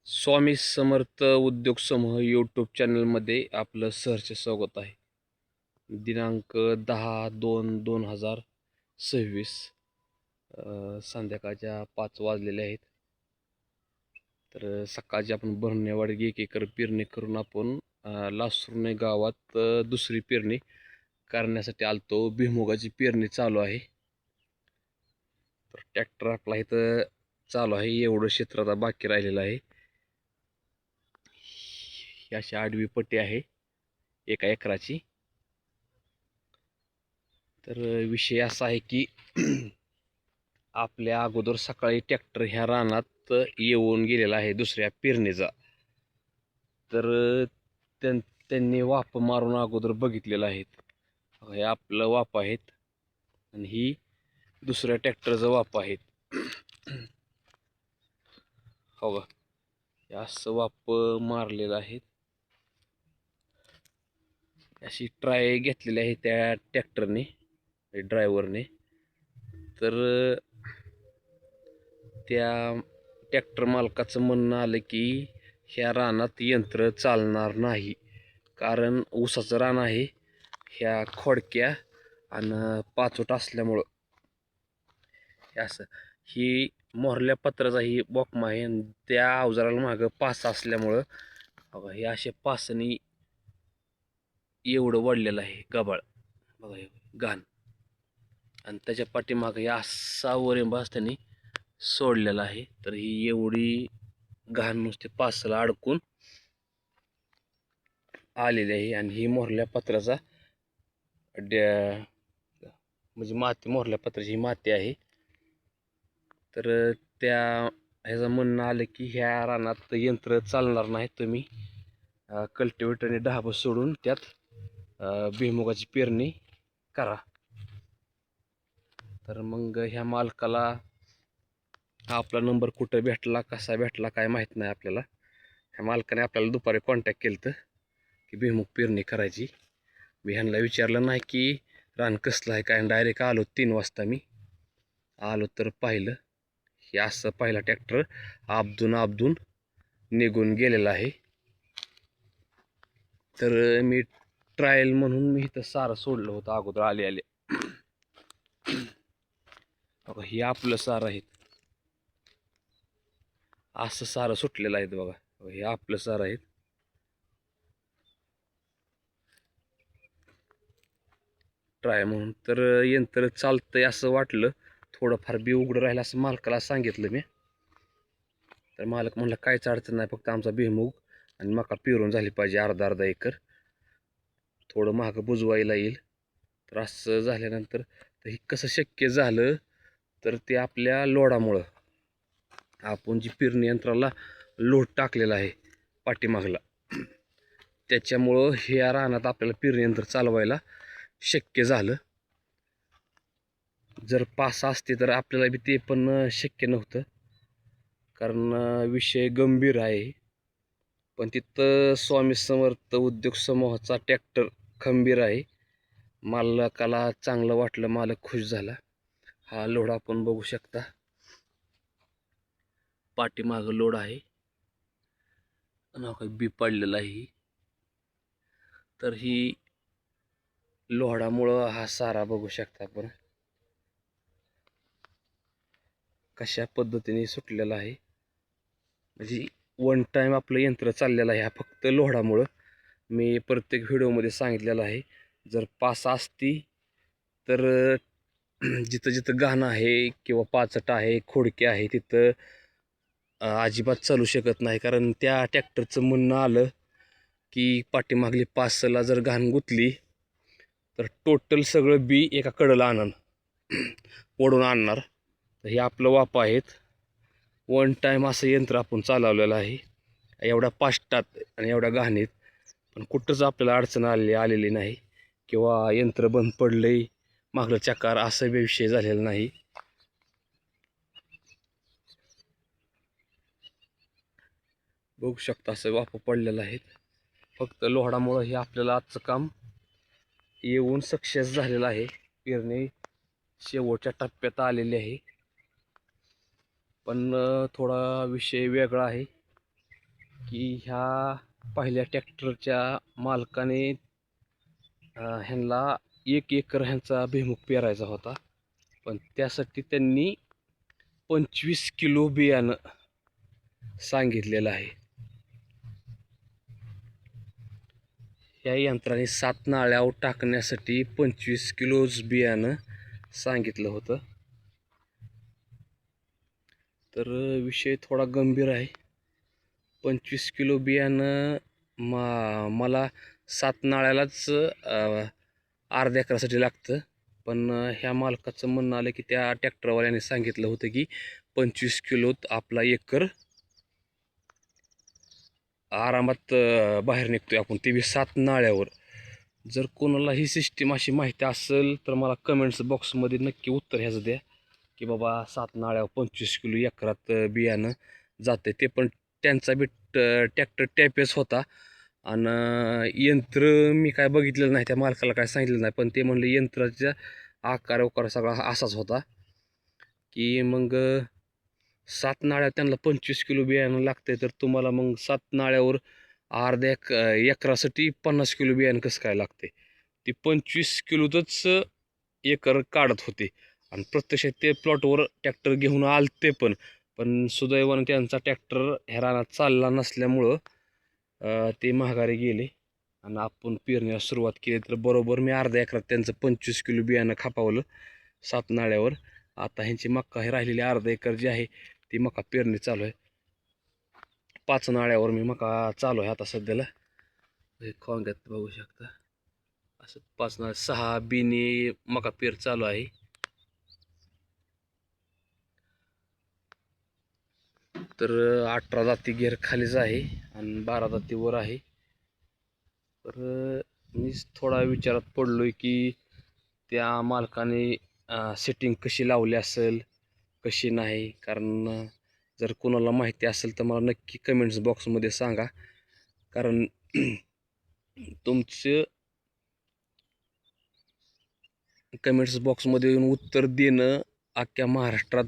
स्वामी समर्थ उद्योग समूह यूट्यूब चॅनलमध्ये आपलं सहर्ष स्वागत आहे. दिनांक 10/2/2026 संध्याकाळच्या 5 वाजलेले आहेत. तर सकाळची आपण भरणेवाडी 1 एकर पेरणी करून आपण लासुर्णे गावात दुसरी पेरणी करण्यासाठी आलतो. भुईमुगाची पेरणी चालू आहे. तर ट्रॅक्टर आपला इथं चालू आहे. एवढं क्षेत्र आता बाकी राहिलेलं आहे. ही अशी आडवी पट्टी आहे 1 एकराची. तर विषय असा आहे की आपल्या अगोदर सकाळी ट्रॅक्टर ह्या रानात येऊन गेलेला आहे दुसऱ्या पेरणीचा. तर त्यांनी वाफ मारून अगोदर बघितलेलं आहे. हे आपलं वाफ आहेत आणि ही दुसऱ्या ट्रॅक्टरचं वाफ आहेत. हो का, असं वाफ मारलेलं आहे. अशी ट्राय घेतलेली आहे त्या ट्रॅक्टरने, ड्रायव्हरने. तर त्या ट्रॅक्टर मालकाचं म्हणणं आलं की ह्या रानात यंत्र चालणार नाही, कारण ऊसाचं रान आहे. ह्या खोडक्या आणि पाचोट असल्यामुळं असं ही मोहरल्या पत्राचा ही बोकमा आहे. आणि त्या अवजाराला मागं पास असल्यामुळं बघा हे असे पासनी एवढं वाढलेलं आहे गबाळ. बघा हे घाण, आणि त्याच्या पाठीमागं हे असा वरेंबा असताना सोडलेला आहे. तर ही एवढी घाण नुसते पासाला अडकून आलेली आहे. आणि ही मोहरल्या पत्राचा म्हणजे माती, मोहरल्या पत्राची ही माती आहे. तर त्या ह्याचं म्हणणं आलं की ह्या रानात यंत्र चालणार नाही, तुम्ही कल्टिवेटरने ढाबं सोडून त्यात भुईमुगाची पेरणी करा. तर मग ह्या मालकाला आपला नंबर कुठं भेटला, कसा भेटला काय माहीत नाही आपल्याला. ह्या मालकाने आपल्याला दुपारी कॉन्टॅक्ट केलं होतं की भुईमुग पेरणी करायची. मी ह्यांना विचारलं नाही की रान कसलं आहे काय, डायरेक्ट आलो 3 वाजता. मी आलो तर पाहिलं हे असं पहिला ट्रॅक्टर आपदून निघून गेलेला आहे. तर मी ट्रायल म्हणून मी इथं सारं सोडलं होतं अगोदर आले. हे आपलं सारं आहे, असं सारं सुटलेलं आहे बघा. हे आपलं सारं आहे. ट्राय म्हणून तर यंत्र चालतंय असं वाटलं. थोडंफार बी उघडं राहिलं असं मालकाला सांगितलं मी. तर मालक म्हणलं काहीच अडचण नाही, फक्त आमचा भुईमुग आणि मका पेरून झाली पाहिजे अर्धा एकर. थोडं महाग बुजवायला येईल. तर असं झाल्यानंतर तर हे कसं शक्य झालं, तर ते आपल्या लोडामुळं, आपण जी पेरणी यंत्राला लोड टाकलेला आहे पाठीमागला, त्याच्यामुळं ह्या रानात आपल्याला पेरणी यंत्र चालवायला शक्य झालं. जर पास असते तर आपल्याला बी ते पण शक्य नव्हतं, कारण विषय गंभीर आहे. पण तिथं स्वामी समर्थ उद्योग समूहाचा ट्रॅक्टर खंबीर आहे. मालकाला चांगलं वाटलं, मालक खुश झाला. हा लोड आपण बघू शकता, पाठीमागं लोड आहे आणि बी पडलेला आहे. तर ही लोडामुळं हा सारा बघू शकता आपण कशा पद्धतीने सुटलेला आहे. म्हणजे 1 टाइम आपलं यंत्र चाललेलं आहे, हा फक्त लोडामुळं. मी प्रत्येक व्हिडिओमध्ये सांगितलेलं आहे, जर पास असती तर जिथं जिथं घाण आहे किंवा पाचट आहे, खोडके आहे, तिथं अजिबात चालू शकत नाही. कारण त्या ट्रॅक्टरचं म्हणणं आलं की पाठीमागली पासला जर घाण गुतली तर टोटल सगळं बी एका कडला ओढून आणणार. तर हे आपलं वाप आहेत. 1 टाइम असं यंत्र आपण चालवलेलं आहे एवढ्या पाष्टात आणि एवढ्या घाणीत. पण कुठंच आपल्याला अडचण आलेली नाही, किंवा यंत्र बंद पडलंय मागलं चकार असं विषय झालेला नाही. बघू शकता असं वाफ पडलेलं आहे. फक्त लोहाडामुळं हे आपल्याला आजचं काम येऊन सक्सेस झालेलं आहे. पेरणी शेवटच्या टप्प्यात आलेली आहे. पण थोडा विषय वेगळा आहे. की ह्या पहिल्या ट्रॅक्टरच्या मालकाने ह्यांना 1 एकर ह्यांचा भुईमूग पेरायचा होता, पण त्यासाठी त्यांनी 25 किलो बियाणं सांगितलेलं आहे. या यंत्राने 7 नाळ्यावर टाकण्यासाठी 25 किलोच बियाणं सांगितलं होतं. तर विषय थोडा गंभीर आहे. 25 किलो बियाणं मला 7 नाळ्यालाच अर्ध्या एकरासाठी लागतं. पण ह्या मालकाचं म्हणणं आलं की त्या ट्रॅक्टरवाल्याने सांगितलं होतं की 25 किलोत आपला एकर आरामात बाहेर निघतोय आपण, ते बी 7 नाळ्यावर. जर कोणाला ही सिस्टीम अशी माहिती असेल तर मला कमेंट्स बॉक्समध्ये नक्की उत्तर ह्याचं द्या की बाबा 7 नाळ्यावर 25 किलो एकरात बियाणं जाते. ते पण त्यांचा बी ट्रॅक्टर टॅपेस होता आणि यंत्र मी काय बघितलेलं नाही, त्या मालकाला काय सांगितलं नाही, पण ते म्हणले यंत्राचा आकार वकार सगळा असाच होता की मग 7 नाळ्या त्यांना 25 किलो बियाणं लागते, तर तुम्हाला मग 7 नाळ्यावर अर्ध्या एकरासाठी 50 किलो बियाणं कसं काय लागते. ती 25 किलोतच एकर काढत होते आणि प्रत्यक्षात ते प्लॉटवर ट्रॅक्टर घेऊन आलते, पण सुदैवानं त्यांचा ट्रॅक्टर ह्या रानात चालला नसल्यामुळं ते माघारी गेले आणि आपण पेरण्यास सुरुवात केली. तर बरोबर मी अर्ध्या एकरात त्यांचं 25 किलो बियाणं खापावलं 7 नाळ्यावर. आता ह्यांची मक्का हे राहिलेली अर्धा एकर जी आहे ती मका पेरणी चालू आहे. 5 नाळ्यावर मी मका चालू आहे आता सध्याला. खोंग्यात बघू शकता असं 5 नाळ्या 6 बिनी मका पेर चालू आहे. तर 18 जाती घेर खालीच आहे आणि 12 जाती वर आहे. तर मी थोडा विचारात पडलोय की त्या मालकाने सेटिंग कशी लावली असेल, कशी नाही. कारण जर कोणाला माहिती असेल तर मला नक्की कमेंट्स बॉक्समध्ये सांगा. कारण तुमचं कमेंट्स बॉक्समध्ये येऊन उत्तर देणं अख्ख्या महाराष्ट्रात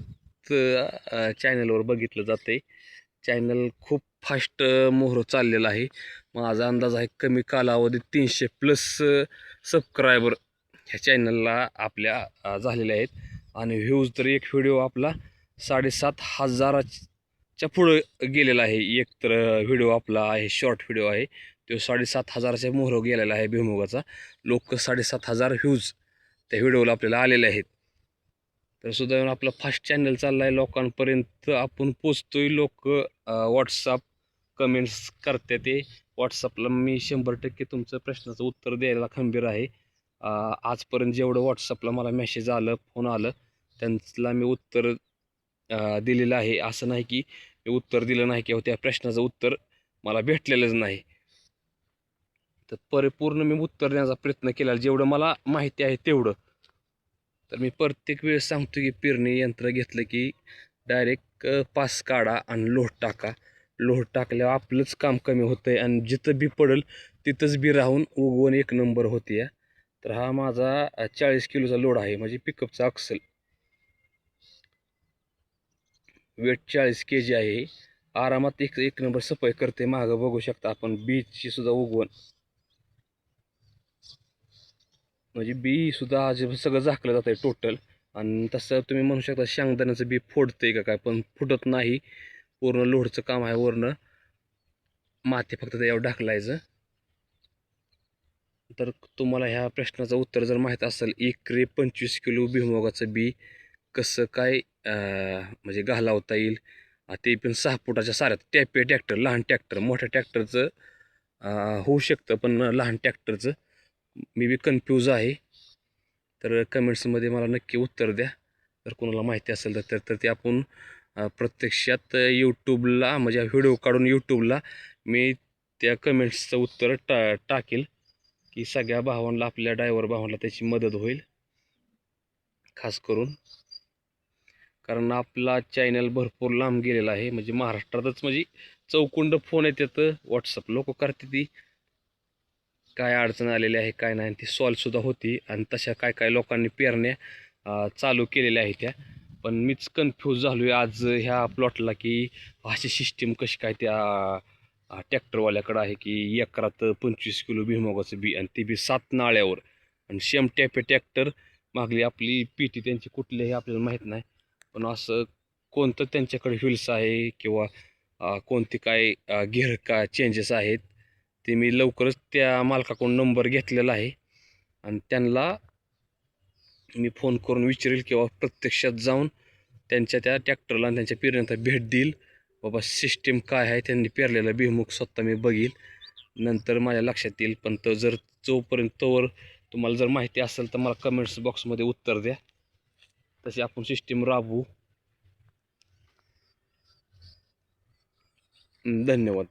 चॅनलवर बघितलं जाते. चॅनल खूप फास्ट मोहर चाललेला आहे. माझा अंदाज आहे कमी कालावधीत 300+ सबस्क्रायबर ह्या चॅनलला आपल्या झालेले आहेत आणि व्ह्यूज तर एक व्हिडिओ आपला 7,500च्या पुढं गेलेला आहे. एक तर व्हिडिओ आपला आहे, शॉर्ट व्हिडिओ आहे, तो 7,500च्या मोहर गेलेला आहे भुईमुगाचा. लोक 7,500 व्ह्यूज त्या व्हिडिओला आपल्याला आलेले आहेत. तर सुदैवानं आपला फास्ट चॅनल चालला आहे, लोकांपर्यंत आपण पोचतोय. लोक व्हॉट्सअप कमेंट्स करते. ते व्हॉट्सअपला मी 100% तुमचं प्रश्नाचं उत्तर द्यायला खंबीर आहे. आजपर्यंत जेवढं व्हॉट्सअपला मला मेसेज आलं, फोन आलं, त्यांना मी उत्तर दिलेलं आहे. असं नाही की मी उत्तर दिलं नाही किंवा त्या प्रश्नाचं उत्तर मला भेटलेलंच नाही. तर परिपूर्ण मी उत्तर देण्याचा प्रयत्न केला जेवढं मला माहिती आहे तेवढं. तर मी प्रत्येक वेळेस सांगतो की पेरणी यंत्र घेतलं की डायरेक्ट पास काढा आणि लोट टाका. लोट टाकल्यावर आपलंच काम कमी होतं आहे आणि जिथं बी पडेल तिथंच बी राहून उगवून 1 नंबर होते. तर हा माझा 40 किलोचा लोड आहे, म्हणजे पिकअपचा अक्सल. वेट 40 kg आहे. आरामात एक नंबर सफाई करते. मागं बघू शकता आपण बीची सुद्धा उगवण, म्हणजे बी सुद्धा आज सगळं झाकलं जात आहे टोटल. आणि तसं तुम्ही म्हणू शकता शेंगदाण्याचं बी फोडतंय का काय, पण फुटत नाही. पूर्ण लोडचं काम आहे. वरनं माती फक्त त्याच्यावर ढकलायचं. तर तुम्हाला ह्या प्रश्नाचं उत्तर जर माहीत असेल, एकरी 25 किलो भुईमुगाचं बी कसं काय म्हणजे घालावता येईल, ते पण 6 फुटाच्या साऱ्यात. टॅपे ट्रॅक्टर, लहान ट्रॅक्टर, मोठ्या ट्रॅक्टरचं होऊ शकतं, पण लहान ट्रॅक्टरचं मी बी कन्फ्यूज आहे. तर कमेंट्समध्ये मला नक्की उत्तर द्या जर कोणाला माहिती असेल तर ते आपण प्रत्यक्षात यूट्यूबला, म्हणजे व्हिडिओ काढून यूट्यूबला मी त्या कमेंट्सचं उत्तर टाकेल की सगळ्या भावांना, आपल्या ड्रायव्हर भावांना त्याची मदत होईल खास करून. कारण आपला चॅनल भरपूर लांब गेलेला आहे, म्हणजे महाराष्ट्रातच, म्हणजे चौकुंड फोन येतात. व्हॉट्सअप लोक करते ती काय अडचण आलेली आहे काय नाही ती सॉल्वसुद्धा होती. आणि तशा काय काय लोकांनी पेरण्या चालू केलेल्या आहेत त्या. पण मीच कन्फ्यूज झालो आहे आज ह्या प्लॉटला की अशी सिस्टीम कशी काय त्या ट्रॅक्टरवाल्याकडं आहे की एकरात 25 किलो भुईमुगाचं बी आणि ते बी 7 नाळ्यावर. आणि शेमट्यापे ट्रॅक्टर मागली आपली पेटी त्यांची कुठली आहे आपल्याला माहीत नाही, पण असं कोणतं त्यांच्याकडे व्हील्स आहे किंवा कोणते काय गिअर का चेंजेस आहेत ते मी लवकरच त्या मालकाकडून नंबर घेतलेला आहे आणि त्यांना मी फोन करून विचारेल किंवा प्रत्यक्षात जाऊन त्यांच्या त्या ट्रॅक्टरला आणि त्यांच्या पेरणीला भेट देईल. बाबा सिस्टीम काय आहे, त्यांनी पेरलेला भुईमूग स्वतः मी बघील, नंतर माझ्या लक्षात येईल. पण तो जर जोपर्यंत तोवर तुम्हाला जर माहिती असेल तर मला कमेंट्स बॉक्समध्ये उत्तर द्या, तशी आपण सिस्टीम राबवू. धन्यवाद.